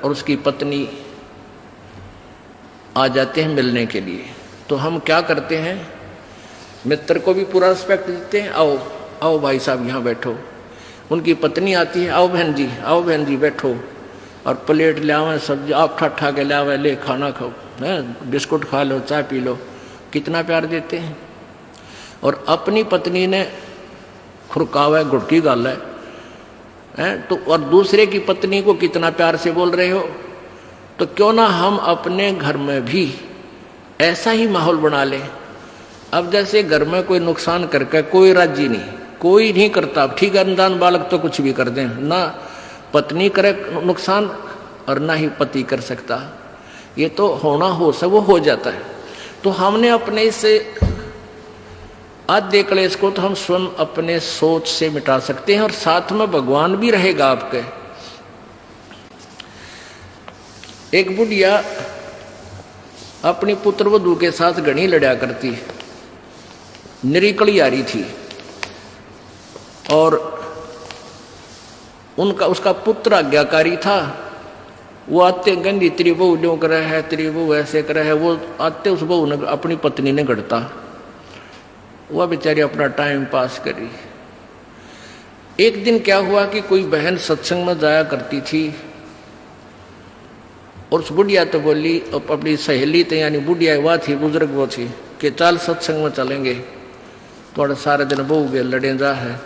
और उसकी पत्नी आ जाते हैं मिलने के लिए, तो हम क्या करते हैं, मित्र को भी पूरा रिस्पेक्ट देते हैं, आओ आओ भाई साहब यहाँ बैठो। उनकी पत्नी आती है, आओ बहन जी बैठो, और प्लेट ले आवे, सब्जी आप ठा के ले आवे, ले खाना खाओ, है बिस्कुट खा लो, चाय पी लो, कितना प्यार देते हैं। और अपनी पत्नी ने खुरकावा गुड़की गाल है तो, और दूसरे की पत्नी को कितना प्यार से बोल रहे हो। तो क्यों ना हम अपने घर में भी ऐसा ही माहौल बना लें। अब जैसे घर में कोई नुकसान करके कोई राजी नहीं, कोई नहीं करता, ठीक है, अनजान बालक तो कुछ भी कर दें, ना पत्नी करे नुकसान और ना ही पति कर सकता, ये तो होना हो सब वो हो जाता है। तो हमने अपने इससे आधे क्लेश को तो हम स्वयं अपने सोच से मिटा सकते हैं, और साथ में भगवान भी रहेगा आपके। एक बुढ़िया अपनी पुत्र वधू के साथ घनी लड़ा करती, निरीकली आ रही थी, और उसका पुत्र आज्ञाकारी था। वो आते गंदी तेरी बहू जो करे है, तेरी बहू ऐसे करे है, वो आते उस बहू ने अपनी पत्नी ने गढ़ता, वह बेचारी अपना टाइम पास करी। एक दिन क्या हुआ कि कोई बहन सत्संग में जाया करती थी, और उस बुढ़िया तो बोली, अपनी सहेली तो यानी बुढ़िया वह थी, बुजुर्ग वो थी, कि चल सत्संग में चलेंगे, थोड़ा सारे दिन बहू के लड़े जा है,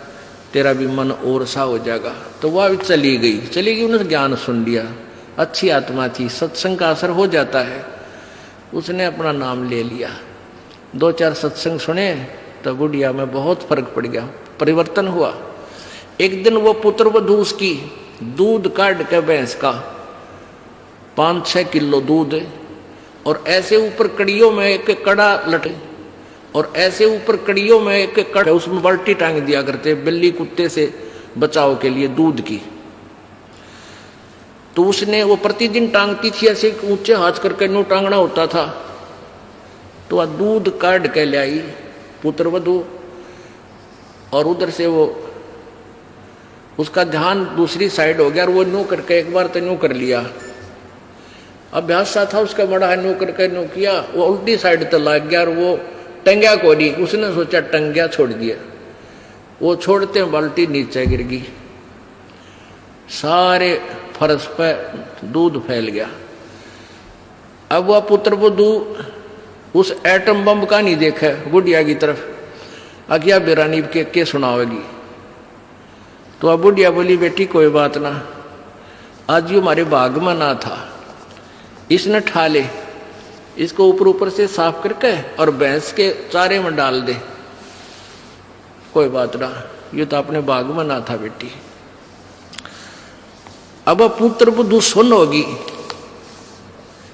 तेरा भी मन और सा हो जाएगा। तो वह भी चली गई, उन्होंने ज्ञान सुन लिया, अच्छी आत्मा थी, सत्संग का असर हो जाता है। उसने अपना नाम ले लिया, 2-4 सत्संग सुने, तो बुढ़िया में बहुत फर्क पड़ गया, परिवर्तन हुआ। एक दिन वो पुत्र वधू उसकी दूध काट के भैंस का 5-6 किलो दूध, और ऐसे ऊपर कड़ियों में एक कड़ा लटे, और ऐसे ऊपर कड़ियों में एक कड़ा, उसमें बाल्टी टांग दिया करते बिल्ली कुत्ते से बचाव के लिए दूध की। तो उसने वो प्रतिदिन टांगती थी, ऐसे ऊंचे हाथ करके नो टांगना होता था। तो वह दूध काट के ले आई पुत्र वधू, और उधर से वो उसका ध्यान दूसरी साइड हो गया, और वो नो करके एक बार तो नो कर लिया, अभ्यास सा था उसका बड़ा है, नो करके नो किया, वो उल्टी साइड तो लग गया, और वो टंग्या को नहीं, उसने सोचा टंग्या छोड़ दिया, वो छोड़ते बाल्टी नीचे गिर गई, सारे फर्श पे दूध फैल गया। अब वह पुत्र वधू उस एटम बम का नहीं देखा बुढ़िया की तरफ, आज्ञा बेरानी के सुनावेगी। तो अब बुढ़िया बोली, बेटी कोई बात ना, आज ये हमारे भाग में ना था, इसने ठा ले, इसको ऊपर से साफ करके और भैंस के चारे में डाल दे, कोई बात ना, ये तो अपने बाग में ना था बेटी। अब पुत्र वधू सुन होगी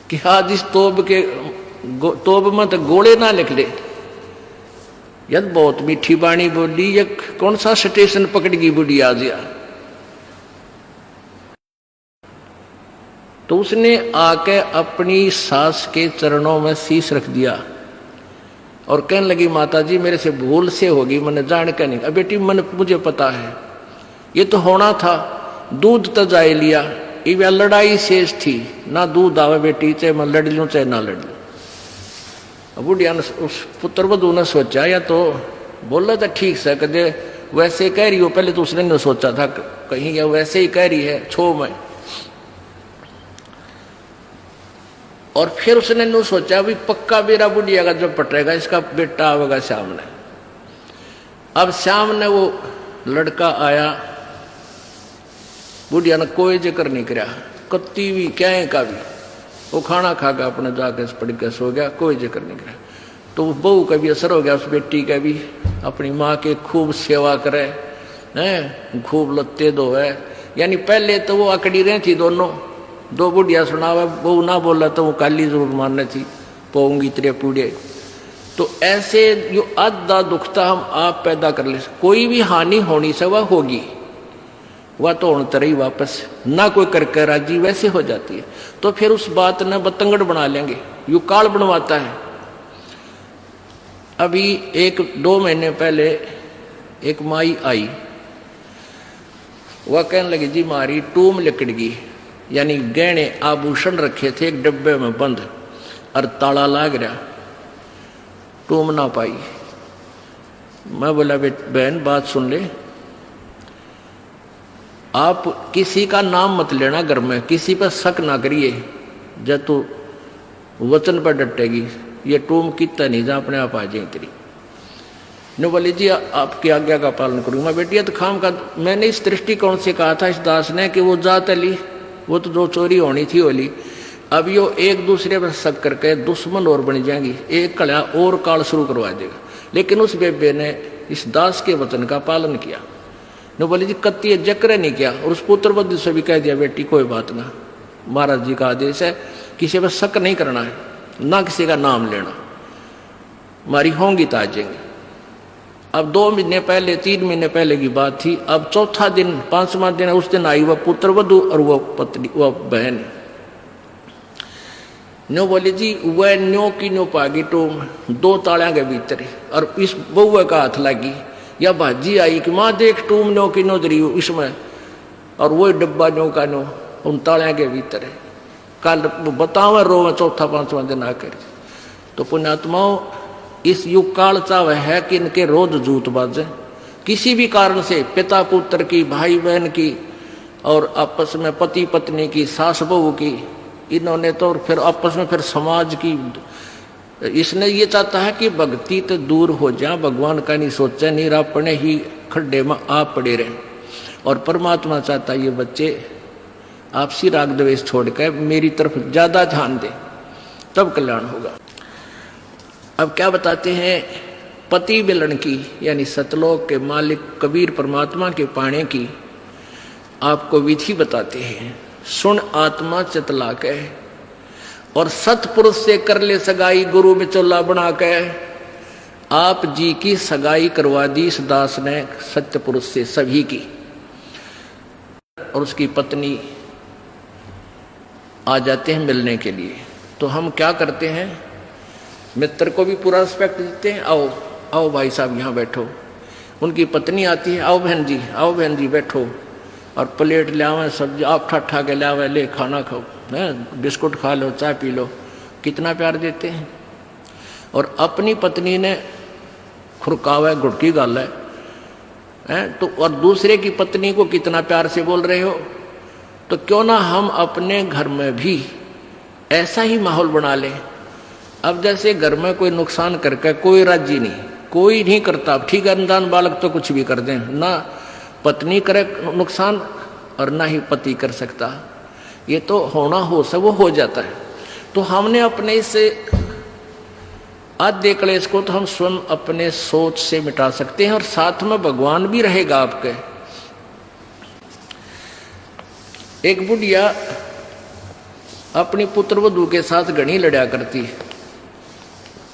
कि आज इस तोब में तो गोले ना लिख ले, यद बहुत मीठी बाणी बोली, ये कौन सा स्टेशन पकड़गी बुढ़ी आज या। तो उसने आके अपनी सास के चरणों में शीश रख दिया, और कहने लगी, माता जी मेरे से भूल से होगी, मैंने जान के नहीं। अब बेटी मुझे पता है, ये तो होना था, दूध तो जाए लिया, ये लड़ाई शेष थी, ना दूध आवे बेटी, चाहे मैं लड़ लूं चाहे ना लड़ लूं। बुढ़िया ने, उस पुत्र वधू ने सोचा, या तो बोला था ठीक से, कदे वैसे कह रही हो, पहले तो उसने नहीं सोचा था कहीं या वैसे ही कह रही है छो में, और फिर उसने नहीं सोचा भी पक्का बेरा बुढ़िया का जब पटेगा, इसका बेटा आवेगा सामने। अब सामने वो लड़का आया, बुढ़िया ने कोई जिक्र नहीं करा, कत्ती भी क्या का भी, वो खाना खा के अपने जाके पड़ के सो गया, कोई जिक्र नहीं करा। तो बहू का भी असर हो गया, उस बेटी का भी, अपनी माँ के खूब सेवा करे हैं, खूब लत्ते धोए, यानी पहले तो वो अकड़ी रही थी दोनों, दो बुढ़िया सुनावा, बहू ना बोला तो वो काली जरूर मारने थी, पोऊंगी तेरे पूड़े। तो ऐसे जो आधा दुखता हम आप पैदा कर ले, कोई भी हानि होनी से वह होगी, वह तो होने तरह ही वापस ना कोई करके राजी वैसे हो जाती है। तो फिर उस बात ने बतंगड़ बना लेंगे, यू काल बनवाता है। अभी 1-2 महीने पहले एक माई आई, वह कहने लगी, जी मारी टूम लिकड़ गई, यानी गहने आभूषण रखे थे एक डब्बे में बंद, और ताला लाग रहा, टूम ना पाई। मैं बोला बहन बात सुन ले, आप किसी का नाम मत लेना घर में, किसी पर शक ना करिए, जब तू वचन पर डटेगी ये टूम कितना नहीं जा अपने आप आ जाए तेरी। ने बोली जी आपकी आज्ञा का पालन करूंगा। मैं बेटी तो खाम का, मैंने इस दृष्टिकोण से कहा था इस दास ने कि वो जात अली, वो तो जो चोरी होनी थी होली, अब यो एक दूसरे पर शक करके दुश्मन और बन जाएंगी, एक कड़ा और काल शुरू करवा देगा। लेकिन उस बेबे ने इस दास के वचन का पालन किया। ने बोली जी कत्ती जक्र नहीं किया, और उस पुत्र बुद्धि से भी कह दिया बेटी कोई बात ना, महाराज जी का आदेश है, किसी पर शक नहीं करना है, ना किसी का नाम लेना, हमारी होंगी तो आ जाएंगे। अब 2 महीने पहले 3 महीने पहले की बात थी। अब चौथा दिन 5वां दिन, उस दिन आई वह पुत्र वधु और वह पत्नी वह बहन। न्यो बोली जी वह न्यो की न्यो पागी टूम 2 तालियां के भीतर, और इस बउआ का हाथ लगी, या भाजी आई कि माँ देख टूम न्यो की न्यो दरी इसमें, और वही डब्बा न्यो का न्यो उन तालियां के भीतर है। कल बतावा रो चौथा 5वां दिन आकर। तो पुण्यात्माओं इस युग काल चाव है कि इनके रोज जूत बाजे, किसी भी कारण से पिता पुत्र की, भाई बहन की, और आपस में पति पत्नी की, सास बहू की, इन्होंने तो फिर आपस में फिर समाज की। इसने ये चाहता है कि भक्ति तो दूर हो जाए, भगवान का नहीं सोचे, नहीं अपने ही खड्डे में आप पड़े रहे। और परमात्मा चाहता है ये बच्चे आपसी राग द्वेष छोड़कर मेरी तरफ ज्यादा ध्यान दें, तब कल्याण होगा। अब क्या बताते हैं, पति मिलन की यानी सतलोक के मालिक कबीर परमात्मा के पाने की आपको विधि बताते हैं। सुन आत्मा चितला के, और सतपुरुष से कर ले सगाई, गुरु बिचौला बना के। आप जी की सगाई करवा दी इस दास ने सत्य पुरुष से सभी की, और उसकी पत्नी आ जाते हैं मिलने के लिए। तो हम क्या करते हैं, मित्र को भी पूरा रिस्पेक्ट देते हैं, आओ आओ भाई साहब यहाँ बैठो। उनकी पत्नी आती है, आओ बहन जी बैठो, और प्लेट ले आवे, सब्जी आप ठा के ले आवे, ले खाना खाओ, बिस्कुट खा लो, चाय पी लो, कितना प्यार देते हैं। और अपनी पत्नी ने खुरकावा घुड़की गाल है तो, और दूसरे की पत्नी को कितना प्यार से बोल रहे हो। तो क्यों ना हम अपने घर में भी ऐसा ही माहौल बना लें। अब जैसे घर में कोई नुकसान करके कोई राजी नहीं, कोई नहीं करता, ठीक है अनजान बालक तो कुछ भी कर दें, ना पत्नी करे नुकसान और ना ही पति कर सकता, ये तो होना हो सब वो हो जाता है। तो हमने अपने इसे आद्य क्लेश को तो हम स्वयं अपने सोच से मिटा सकते हैं, और साथ में भगवान भी रहेगा आपके। एक बुढ़िया अपनी पुत्र वधू के साथ घनी लड़ा करती,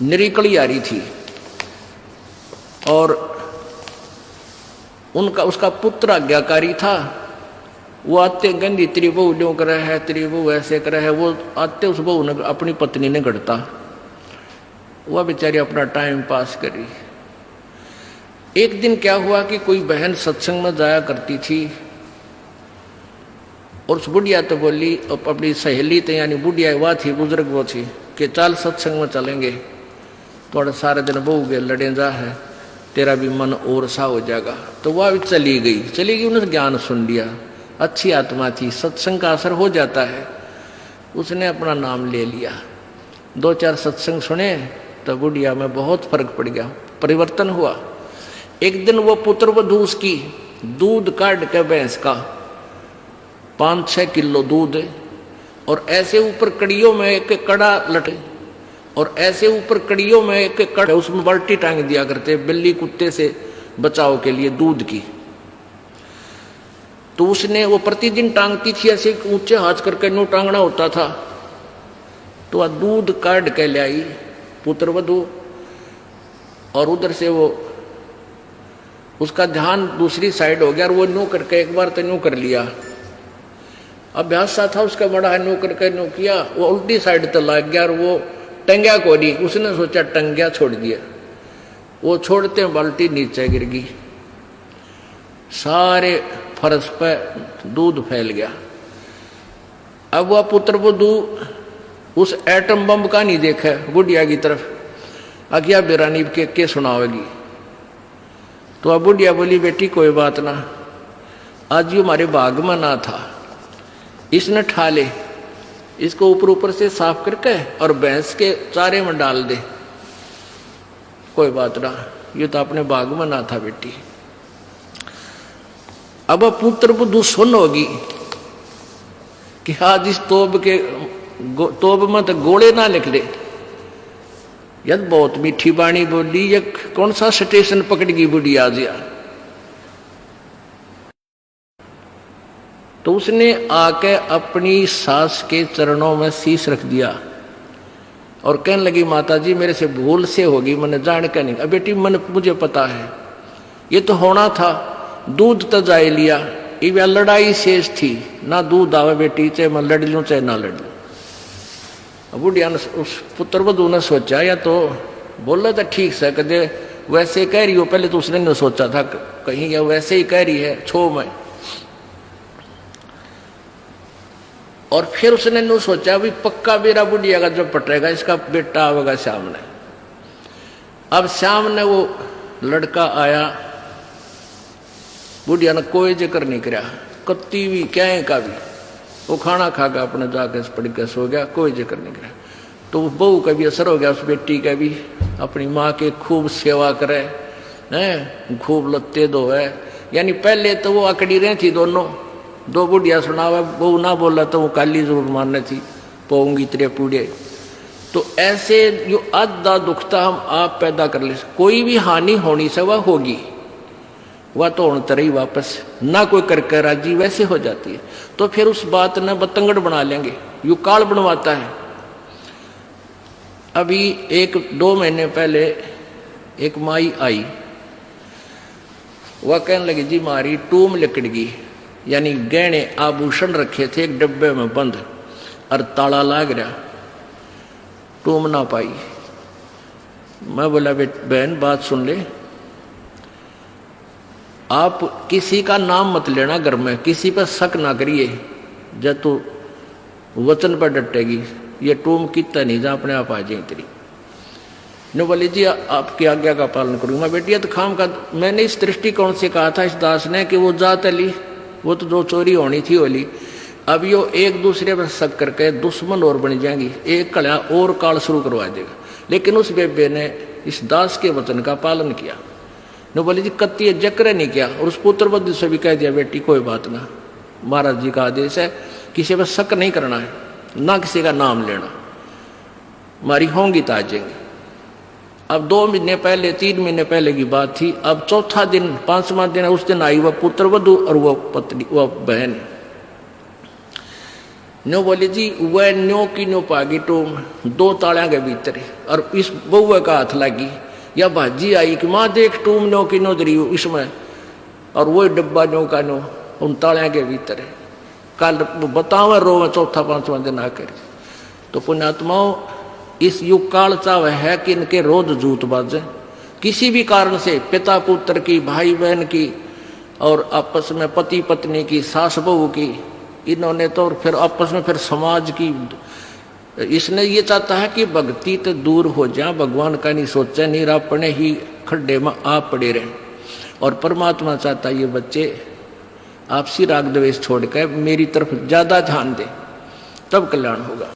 निरीकली आ रही थी, और उसका पुत्र आज्ञाकारी था। वो आते गंदी तेरी बहू ड्यों करे है, तेरी बहू ऐसे करे है, वो आते उस बहू ने अपनी पत्नी ने गढ़ता, वह बेचारी अपना टाइम पास करी। एक दिन क्या हुआ कि कोई बहन सत्संग में जाया करती थी, और उस बुढ़िया तो बोली, अपनी सहेली तो यानी बुढ़िया वह थी, बुजुर्ग वो थी, कि चल सत्संग में चलेंगे, थोड़ा सारे दिन बहू के लड़े जा है, तेरा भी मन और सा हो जाएगा। तो वह भी चली गई, उन्होंने ज्ञान सुन लिया, अच्छी आत्मा थी, सत्संग का असर हो जाता है। उसने अपना नाम ले लिया, 2-4 सत्संग सुने, तो बुढ़िया में बहुत फर्क पड़ गया, परिवर्तन हुआ। एक दिन वो पुत्र वधू उसकी दूध काट के भैंस का 5-6 किलो दूध, और ऐसे ऊपर कड़ियों में एक कड़ा लटे, और ऐसे ऊपर कड़ियों में एक कड़ा, उसमें बाल्टी टांग दिया करते बिल्ली कुत्ते से बचाव के लिए दूध की। तो उसने वो प्रतिदिन टांगती थी, ऐसे ऊंचे हाथ करके नो टांगना होता था। तो वह दूध काट के ले आई पुत्र वधू, और उधर से वो उसका ध्यान दूसरी साइड हो गया, और वो नो करके एक बार तो नो कर लिया, अभ्यास सा था उसका बड़ा है, नो करके नो किया, वो उल्टी साइड तो लग गया, और वो टंग्या को नहीं, उसने सोचा टंग्या छोड़ दिया, वो छोड़ते बाल्टी नीचे गिर गई, सारे फर्श पे दूध फैल गया। अब वह पुत्र बुद्धू उस एटम बम का नहीं देखा बुढ़िया की तरफ, आज्ञा बेरानी के सुनावेगी। तो अब बुढ़िया बोली, बेटी कोई बात ना, आज ये हमारे बाग में ना था, इसने ठा ले, इसको ऊपर ऊपर से साफ करके और भैंस के चारे में डाल दे, कोई बात ना, ये तो अपने बाग में ना था बेटी। अब पुत्र बुद्धू सुन होगी कि आज इस तोब में तो गोले ना निकले, यद बहुत मीठी बाणी बोली, ये कौन सा स्टेशन पकड़गी बुढ़ी आज या। तो उसने आके अपनी सास के चरणों में शीश रख दिया और कहने लगी, माता जी मेरे से भूल से होगी, मैंने जान के नहीं। अब बेटी मुझे पता है, ये तो होना था, दूध तो जाए लिया, ये लड़ाई शेष थी, ना दूध आवे बेटी, चाहे मैं लड़ लूं चाहे ना लड़ लूं। बुढ़िया ने, उस पुत्र वधू ने सोचा, या तो बोला था ठीक से, कदे वैसे कह रही हो, पहले तो उसने नहीं सोचा था कहीं या वैसे ही कह रही है छो में, और फिर उसने नहीं सोचा भी पक्का बेरा बुढ़िया का जो पटेगा इसका बेटा आवेगा सामने। अब सामने वो लड़का आया, बुढ़िया ने कोई जिक्र नहीं करा, कत्ती भी क्या का भी, वो खाना खा के अपने जाके पड़ के सो गया, कोई जिक्र नहीं करा। तो बहू का भी असर हो गया, उस बेटी का भी, अपनी माँ के खूब सेवा करे हैं, खूब लत्ते धोए। यानी पहले तो वो अकड़ी रही थी दोनों, दो बुढ़िया सुनावा, बहू ना बोला तो वो काली जरूर मारने थी, पोऊंगी तेरे पूड़े। तो ऐसे जो आधा दुखता हम आप पैदा कर ले, कोई भी हानि होनी से वह होगी, वह तो होने तरह ही वापस ना कोई करके राजी वैसे हो जाती है। तो फिर उस बात ने बतंगड़ बना लेंगे, यू काल बनवाता है। अभी 1-2 महीने पहले एक माई आई, वह कहने लगी, जी मारी टूम लिकड़गी, यानी गहने आभूषण रखे थे एक डब्बे में बंद और ताला लाग रहा, टूम ना पाई। मैं बोला, बहन बात सुन ले, आप किसी का नाम मत लेना घर में, किसी पर शक ना करिए, जब तू वचन पर डटेगी, ये टूम कितना नहीं जा अपने आप आ जाए तेरी। ने बोली, जी आपकी आज्ञा का पालन करूंगा। मैं बेटिया तो खाम का, मैंने इस दृष्टिकोण से कहा था इस दास ने कि वो जात ली, वो तो जो चोरी होनी थी होली, अब यो एक दूसरे पर शक करके दुश्मन और बन जाएंगी, एक कड़ा और काल शुरू करवा देगा। लेकिन उस बेबे ने इस दास के वचन का पालन किया। ने बोली, जी कत्ती जक्र नहीं किया, और उस पुत्र बुद्धि से भी कह दिया, बेटी कोई बात ना, महाराज जी का आदेश है, किसी पर शक नहीं करना है, ना किसी का नाम लेना, हमारी होंगी तो आ जाएंगे। अब 2 महीने पहले 3 महीने पहले की बात थी। अब चौथा दिन 5वां दिन, उस दिन आई वह पुत्र वधू और वह पत्नी, वह बहन। न्यो बोली, जी वह न्यो की न्यो पागी टूम 2 तालियां के भीतर, और इस बउआ का हाथ लगी, या भाजी आई कि माँ देख टूम न्यो की न्यो दरी इसमें, और वही डब्बा न्यो का न्यो उन तालियां के भीतर है। कल बतावा रो में 4-5वां दिन आकर। तो पुण्यात्माओं, इस युग काल चाव है कि इनके रोज जूत बाजे, किसी भी कारण से, पिता पुत्र की, भाई बहन की, और आपस में पति पत्नी की, सास बहू की, इन्होंने तो फिर आपस में फिर समाज की। इसने ये चाहता है कि भक्ति तो दूर हो जाए, भगवान का नहीं सोचे, नहीं अपने ही खड्डे में आप पड़े रहें। और परमात्मा चाहता है ये बच्चे आपसी राग द्वेष छोड़कर मेरी तरफ ज्यादा ध्यान दें, तब कल्याण होगा।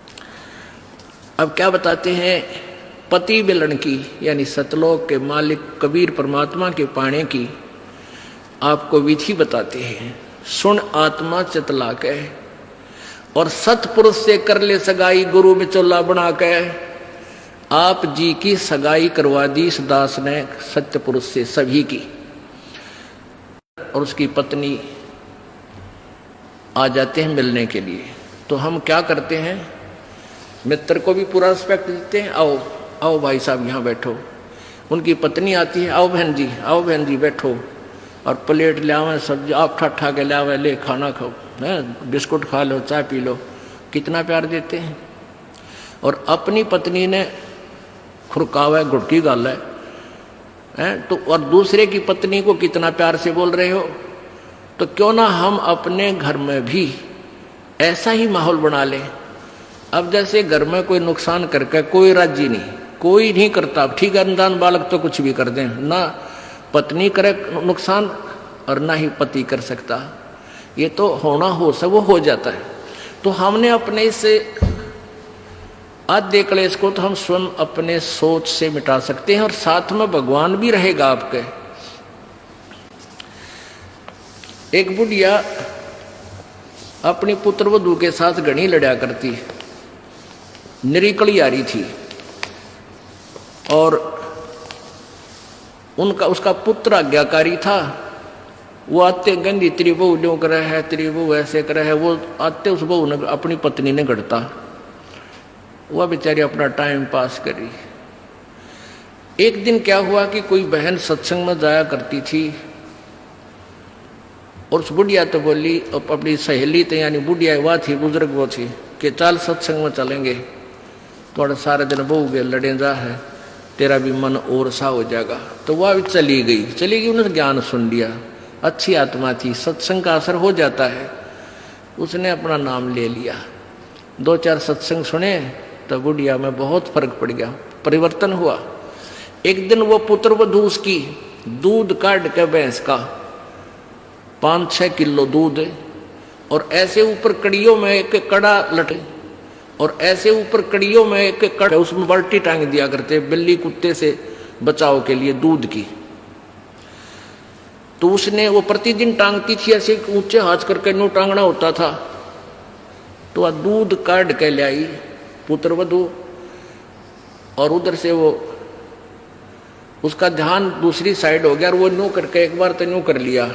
अब क्या बताते हैं, पति मिलन की, यानी सतलोक के मालिक कबीर परमात्मा के पाने की आपको विधि बताते हैं। सुन आत्मा चितला के, और सतपुरुष से कर ले सगाई, गुरु बिचौला बना के। आप जी की सगाई करवा दी इस दास ने सत्य पुरुष से सभी की। और उसकी पत्नी आ जाते हैं मिलने के लिए, तो हम क्या करते हैं, मित्र को भी पूरा रिस्पेक्ट देते हैं, आओ आओ भाई साहब यहाँ बैठो। उनकी पत्नी आती है, आओ बहन जी बैठो, और प्लेट ले आवे, सब्जी आप ठा के ले आवे, ले खाना खाओ, बिस्कुट खा लो, चाय पी लो, कितना प्यार देते हैं। और अपनी पत्नी ने खुरकावा घुटकी गाल है तो, और दूसरे की पत्नी को कितना प्यार से बोल रहे हो। तो क्यों ना हम अपने घर में भी ऐसा ही माहौल बना ले। अब जैसे घर में कोई नुकसान करके कोई राजी नहीं, कोई नहीं करता। ठीक है, अनजान बालक तो कुछ भी कर दें, ना पत्नी करे नुकसान और ना ही पति कर सकता। ये तो होना हो सब वो हो जाता है। तो हमने अपने इससे आधे क्लेश को तो हम स्वयं अपने सोच से मिटा सकते हैं, और साथ में भगवान भी रहेगा आपके। एक बुढ़िया अपनी पुत्र वधू के साथ घनी लड़ा करती, निरीकली आ रही थी, और उसका पुत्र आज्ञाकारी था। वो आते गंदी तेरी बहू ड्यों करे है, तेरी बहू ऐसे करे है। वो आते उस बहू ने अपनी पत्नी ने गढ़ता, वह बेचारी अपना टाइम पास करी। एक दिन क्या हुआ कि कोई बहन सत्संग में जाया करती थी, और उस बुढ़िया तो बोली, अपनी सहेली तो यानी बुढ़िया वह थी, बुजुर्ग वो थी, कि चल सत्संग में चलेंगे, थोड़ा सारे दिन बहू के लड़े जा है, तेरा भी मन और सा हो जाएगा। तो वह भी चली गई। उन्होंने ज्ञान सुन लिया, अच्छी आत्मा थी, सत्संग का असर हो जाता है। उसने अपना नाम ले लिया, 2-4 सत्संग सुने, तो बुढ़िया में बहुत फर्क पड़ गया, परिवर्तन हुआ। एक दिन वो पुत्र वधू उसकी दूध काट के भैंस का 5-6 किलो दूध, और ऐसे ऊपर कड़ियों में एक कड़ा लटे, और ऐसे ऊपर कड़ियों में एक कड़ा, उसमें बाल्टी टांग दिया करते बिल्ली कुत्ते से बचाव के लिए दूध की। तो उसने वो प्रतिदिन टांगती थी, ऐसे ऊंचे हाथ करके नो टांगना होता था। तो वह दूध काट के ले आई पुत्र वधू, और उधर से वो उसका ध्यान दूसरी साइड हो गया, और वो नो करके एक बार तो नो कर लिया,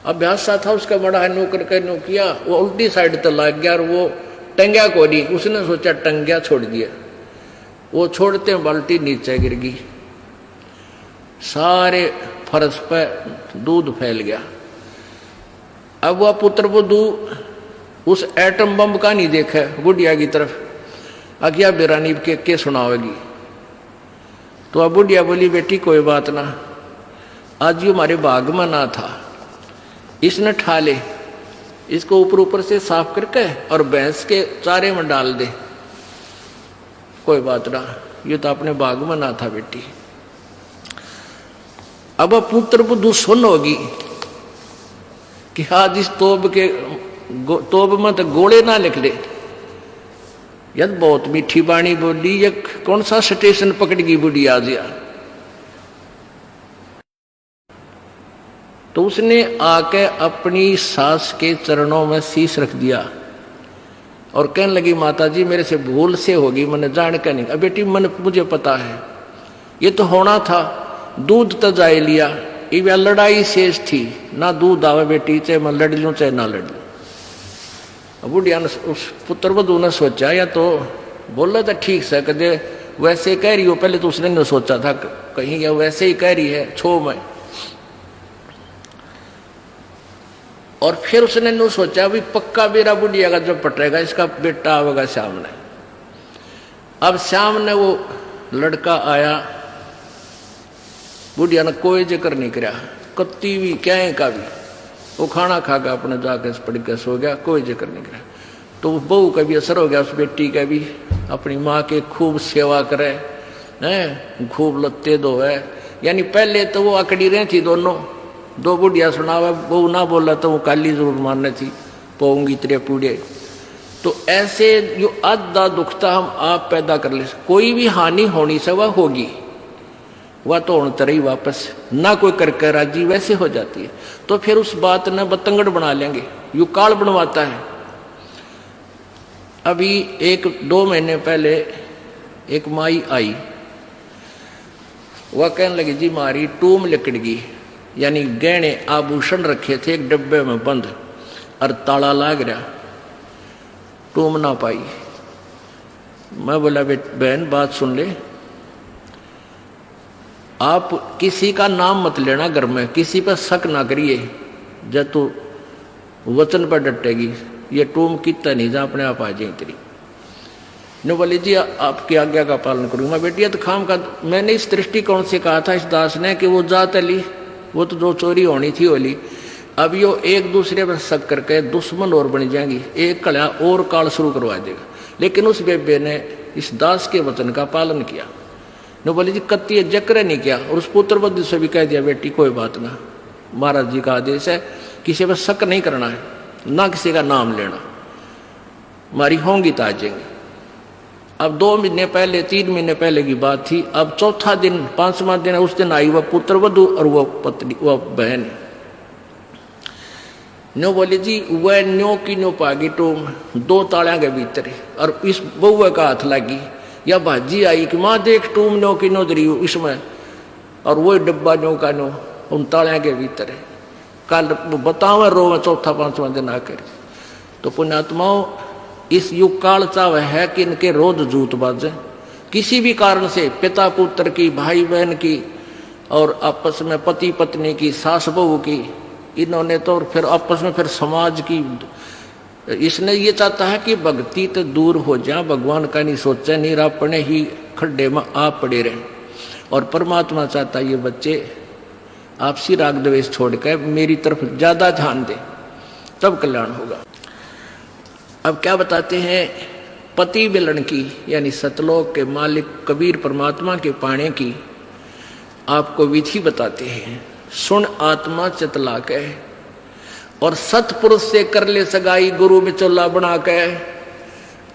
अभ्यास सा था उसका बड़ा है, नो करके नो किया, वो उल्टी साइड तो लग गया, और वो टंग्या को नहीं, उसने सोचा टंग्या छोड़ दिया। वो छोड़ते बाल्टी नीचे गिर गई, सारे फर्श पर दूध फैल गया। अब वह पुत्र वधू उस एटम बम का नहीं देखा बुढ़िया की तरफ, आज्ञा बेरानी के सुनावेगी। तो अब बुढ़िया बोली, बेटी कोई बात ना, आज ये हमारे भाग में ना था, इसने ठा ले, इसको ऊपर से साफ करके और भैंस के चारे में डाल दे, कोई बात ना, ये तो अपने बाग में ना था बेटी। अब पुत्र वधू सुन होगी कि आज इस तोब में तो गोले ना लिख ले, यद बहुत मीठी बाणी बोली, ये कौन सा स्टेशन पकड़ गई बुढ़ी आज या। तो उसने आके अपनी सास के चरणों में शीश रख दिया और कहने लगी, माता जी मेरे से भूल से होगी, मैंने जान के नहीं। अब बेटी मुझे पता है ये तो होना था, दूध तो जाए लिया, ये लड़ाई शेष थी, ना दूध आवे बेटी, चाहे मैं लड़ लूं चाहे ना लड़ लूं। बुढ़िया ने उस पुत्र वधू ने सोचा, या तो बोला था ठीक से, कदे वैसे कह रही हो, पहले तो उसने न सोचा था कहीं या वैसे ही कह रही है छो में, और फिर उसने न सोचा भी पक्का मेरा बुढ़िया का जो पटेगा इसका बेटा आवेगा सामने। अब सामने वो लड़का आया, बुढ़िया ने कोई जिक्र नहीं करा, कत्ती भी क्या का भी, वो खाना खा के अपने जाके पड़ के सो गया, कोई जिक्र नहीं करा। तो बहू का भी असर हो गया, उस बेटी का भी, अपनी माँ के खूब सेवा करे हैं, खूब लत्ते धोए। यानी पहले तो वो अकड़ी रही थी दोनों, दो बुढ़िया सुनावा, बहू ना बोला तो वो काली जरूर मारने थी, पोऊंगी तेरे पूड़े। तो ऐसे जो आधा दुखता हम आप पैदा कर ले, कोई भी हानि होनी से वह होगी, वह तो होने तरह ही वापस ना कोई करके राजी वैसे हो जाती है। तो फिर उस बात ने बतंगड़ बना लेंगे, यू काल बनवाता है। अभी 1-2 महीने पहले एक माई आई, वह कहने लगी, जी मारी टूम लिकड़ गई, यानी गहने आभूषण रखे थे एक डब्बे में बंद और ताला लाग रहा, टूम ना पाई। मैं बोला, बहन बात सुन ले, आप किसी का नाम मत लेना घर में, किसी पर शक ना करिए, जब तू वचन पर डटेगी ये टूम कितना नहीं जा अपने आप आ जाए तेरी। ने बोली, जी आपकी आज्ञा का पालन करूंगा। बेटी तो खाम का, मैंने इस दृष्टिकोण से कहा था इस दास ने कि वो जात ली, वो तो जो चोरी होनी थी होली, अब यो एक दूसरे पर शक करके दुश्मन और बन जाएंगी, एक कड़ा और काल शुरू करवा देगा। लेकिन उस बेबे ने इस दास के वचन का पालन किया, न बोले जी कत्ती जक्र नहीं किया। और उस पुत्र बुद्धि से भी कह दिया बेटी कोई बात ना, महाराज जी का आदेश है, किसी पर शक नहीं करना है, ना किसी का नाम लेना, हमारी होंगी तो आ जाएंगे। अब 2 महीने पहले 3 महीने पहले की बात थी। अब चौथा दिन 5वां दिन, उस दिन आई वह पुत्र वधु और वह पत्नी वह बहन। न्यो बोले जी वह न्यो की न्यो पागी टूम 2 तालियां के भीतर, और इस बउआ का हाथ लगी या भाजी आई कि माँ देख टूम न्यो की न्यो दरी इसमें, और वही डब्बा न्यो का न्यो उन तालियां के भीतर है। कल बतावे रो में 4-5वां दिन आकर। तो पुण्यात्माओं, इस युग काल चाव है कि इनके रोज जूत बाजे, किसी भी कारण से पिता पुत्र की, भाई बहन की, और आपस में पति पत्नी की, सास बहू की, इन्होंने तो फिर आपस में फिर समाज की। इसने ये चाहता है कि भक्ति तो दूर हो जाए, भगवान का नहीं सोचे, नहीं अपने ही खड्डे में आप पड़े रहे। और परमात्मा चाहता है ये बच्चे आपसी राग द्वेष छोड़कर मेरी तरफ ज्यादा ध्यान दें, तब कल्याण होगा। अब क्या बताते हैं, पति मिलन की यानी सतलोक के मालिक कबीर परमात्मा के पाने की आपको विधि बताते हैं। सुन आत्मा चितला के, और सतपुरुष से कर ले सगाई, गुरु बिचौला बना के।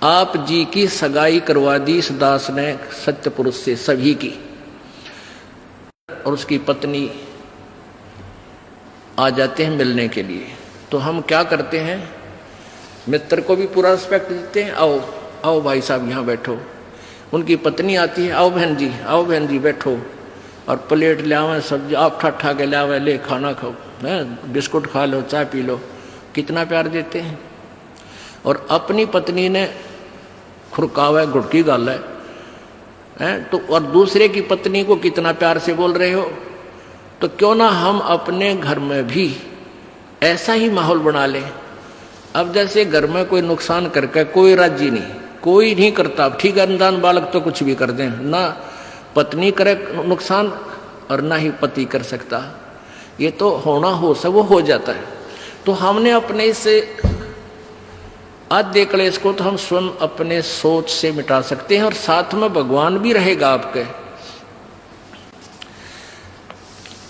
आप जी की सगाई करवा दी इस दास ने सत्य पुरुष से सभी की। और उसकी पत्नी आ जाते हैं मिलने के लिए। तो हम क्या करते हैं, मित्र को भी पूरा रिस्पेक्ट देते हैं, आओ आओ भाई साहब यहाँ बैठो। उनकी पत्नी आती है, आओ बहन जी बैठो, और प्लेट ले आवे, सब्जी आप ठा के ले आवे, ले खाना खाओ, बिस्कुट खा लो, चाय पी लो। कितना प्यार देते हैं। और अपनी पत्नी ने खुरकावा घुटकी गाल है तो, और दूसरे की पत्नी को कितना प्यार से बोल रहे हो। तो क्यों ना हम अपने घर में भी ऐसा ही माहौल बना लें। अब जैसे घर में कोई नुकसान करके कोई राजी नहीं, कोई नहीं करता। ठीक है, अनजान बालक तो कुछ भी कर दें, ना पत्नी करे नुकसान और ना ही पति कर सकता। ये तो होना हो सब वो हो जाता है। तो हमने अपने इसे आद्य क्लेश को तो हम स्वयं अपने सोच से मिटा सकते हैं, और साथ में भगवान भी रहेगा आपके।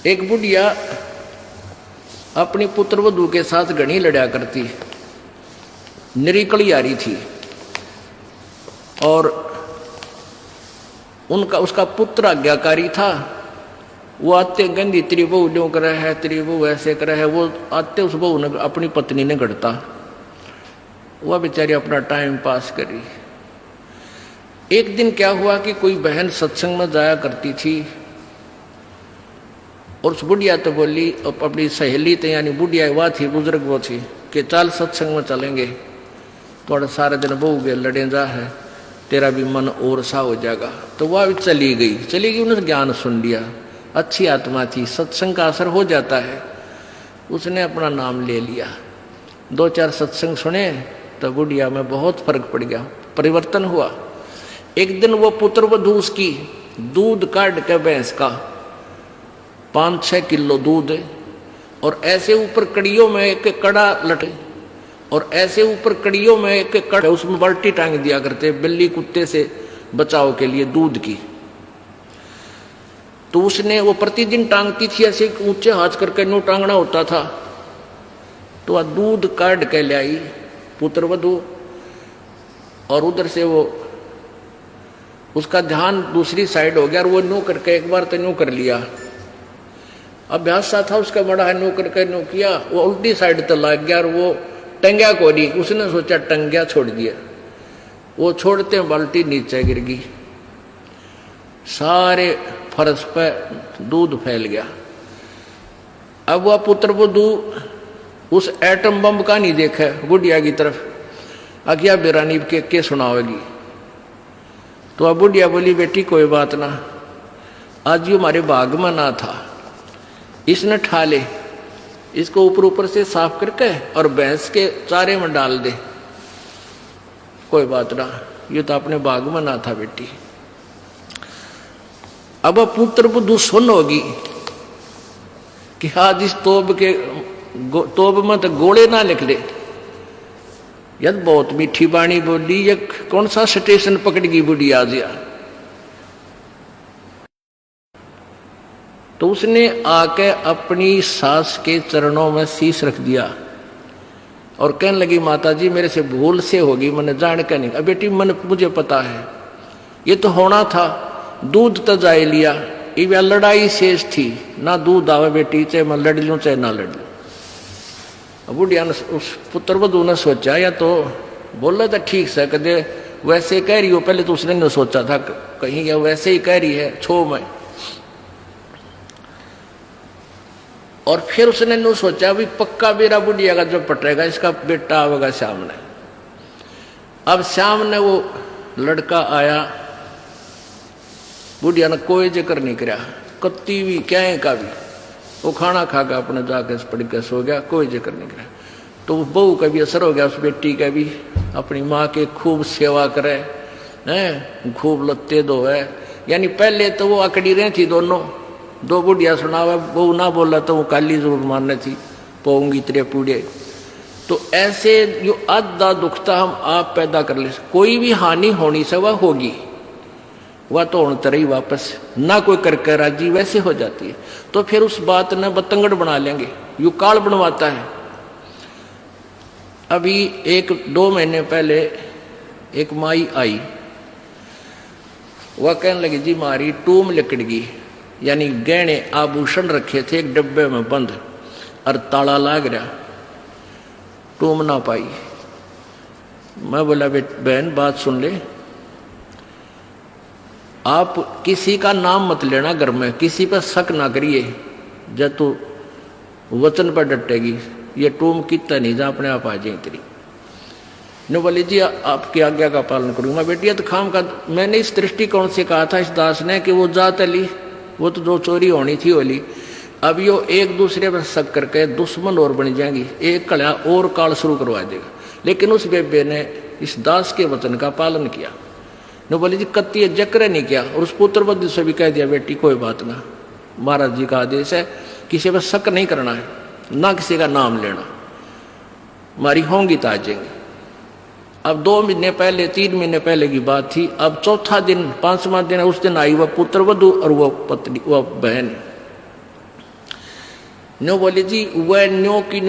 एक बुढ़िया अपनी पुत्र वधू के साथ घनी लड़ा करती, निरीकली आ रही थी, और उसका पुत्र आज्ञाकारी था। वो आते गंदी तेरी बहू ड्यों कर है, तेरी बहू ऐसे कर है। वो आते उस बहू ने अपनी पत्नी ने गढ़ता, वह बेचारी अपना टाइम पास करी। एक दिन क्या हुआ कि कोई बहन सत्संग में जाया करती थी, और उस बुढ़िया तो बोली, अपनी सहेली तो यानी बुढ़िया वह थी, बुजुर्ग वो थी, कि चल सत्संग में चलेंगे, थोड़ा सारे दिन बहू के लड़े जा है, तेरा भी मन और सा हो जाएगा। तो वह भी चली गई। उन्होंने ज्ञान सुन लिया, अच्छी आत्मा थी, सत्संग का असर हो जाता है। उसने अपना नाम ले लिया, 2-4 सत्संग सुने, तो बुढ़िया में बहुत फर्क पड़ गया, परिवर्तन हुआ। एक दिन वो पुत्र वधू उसकी दूध काट के भैंस का 5-6 किलो दूध, और ऐसे ऊपर कड़ियों में एक कड़ा लटे, और ऐसे ऊपर कड़ियों में एक कड़ा, उसमें बाल्टी टांग दिया करते बिल्ली कुत्ते से बचाव के लिए दूध की। तो उसने वो प्रतिदिन टांगती थी, ऐसे ऊंचे हाथ करके नो टांगना होता था। तो वह दूध काट के ले आई पुत्र वधू, और उधर से वो उसका ध्यान दूसरी साइड हो गया, और वो नो करके एक बार तो नो कर लिया, अभ्यास सा था उसका बड़ा है, नो करके नो किया, वो उल्टी साइड तो लग गया, और वो टंग्या को नहीं, उसने सोचा टंग्या छोड़ दिया। वो छोड़ते बाल्टी नीचे गिर गई, सारे फर्श पे दूध फैल गया। अब वह पुत्र वधू उस एटम बम का नहीं देखा बुढ़िया की तरफ, आज्ञा बेरानी के सुनावेगी। तो अब बुढ़िया बोली, बेटी कोई बात ना, आज ये हमारे भाग में ना था, इसने ठा ले, इसको ऊपर से साफ करके और भैंस के चारे में डाल दे, कोई बात ना, ये तो अपने बाग में ना था बेटी। अब पुत्र वधू सुन होगी कि आज इस तोब के तोब मत गोले ना लिख ले। यद बहुत मीठी बाणी बोली, ये कौन सा स्टेशन पकड़गी बुढ़ी आज या। तो उसने आके अपनी सास के चरणों में शीश रख दिया और कहने लगी, माता जी मेरे से भूल से होगी, मैंने जान के नहीं। अब बेटी मन मुझे पता है, ये तो होना था, दूध तो जाए लिया, ये लड़ाई शेष थी ना, दूध आवे बेटी, चाहे मैं लड़ लूं चाहे ना लड़ लूं। बुढ़िया ने, उस पुत्र वधू ने सोचा, या तो बोला था ठीक से, कदे वैसे कह रही हो, पहले तो उसने नहीं सोचा था कहीं या वैसे ही कह रही है छो में। और फिर उसने नहीं सोचा भी पक्का मेरा बुढ़िया का जो पटेगा इसका बेटा आवेगा सामने। अब सामने वो लड़का आया, बुढ़िया ने कोई जिक्र नहीं करा, कत्ती भी क्या का भी, वो खाना खा के अपने जाके पड़ के सो गया, कोई जिक्र नहीं करा। तो वो बहू का भी असर हो गया, उस बेटी का भी, अपनी माँ के खूब सेवा करे हैं, खूब लत्ते धोए। यानी पहले तो वो अकड़ी रही थी दोनों, दो बुढ़िया सुनावा, बहू ना बोला तो वो काली जरूर मारने थी, पोंगी तेरे पूड़े। तो ऐसे जो आधा दुखता हम आप पैदा कर ले, कोई भी हानि होनी से वह होगी, वह तो होने तरह ही वापस ना कोई करके राजी वैसे हो जाती है। तो फिर उस बात ने बतंगड़ बना लेंगे, यू काल बनवाता है। अभी 1-2 महीने पहले एक माई आई, वह कहने लगी, जी मारी टूम लिकड़गी, यानी गहने आभूषण रखे थे एक डब्बे में बंद और ताला लाग रहा, टूम ना पाई। मैं बोला, बहन बात सुन ले, आप किसी का नाम मत लेना घर में, किसी पर शक ना करिए, जब तू वचन पर डटेगी ये टूम कितना नहीं जा अपने आप आ जाए तेरी। ने बोली, जी आपकी आज्ञा का पालन करूंगा। बेटी तो खाम का, मैंने इस दृष्टिकोण से कहा था इस दास ने कि वो जात ली, वो तो जो चोरी होनी थी होली। अब यो एक दूसरे पर शक करके दुश्मन और बन जाएंगी, एक कड़ा और काल शुरू करवा देगा। लेकिन उस बेबे ने इस दास के वचन का पालन किया। ने बोली, जी कत्ती जक्र नहीं किया, और उस पुत्र बद्ध से भी कह दिया, बेटी कोई बात ना, महाराज जी का आदेश है, किसी पर शक नहीं करना है, ना किसी का नाम लेना, हमारी होंगी तो आ जाएंगे। अब 2 महीने पहले 3 महीने पहले की बात थी। अब चौथा दिन 5वां दिन, उस दिन आई वह पुत्र वधू और वह पत्नी, वह बहन। न्यो बोली, जी वह न्यो की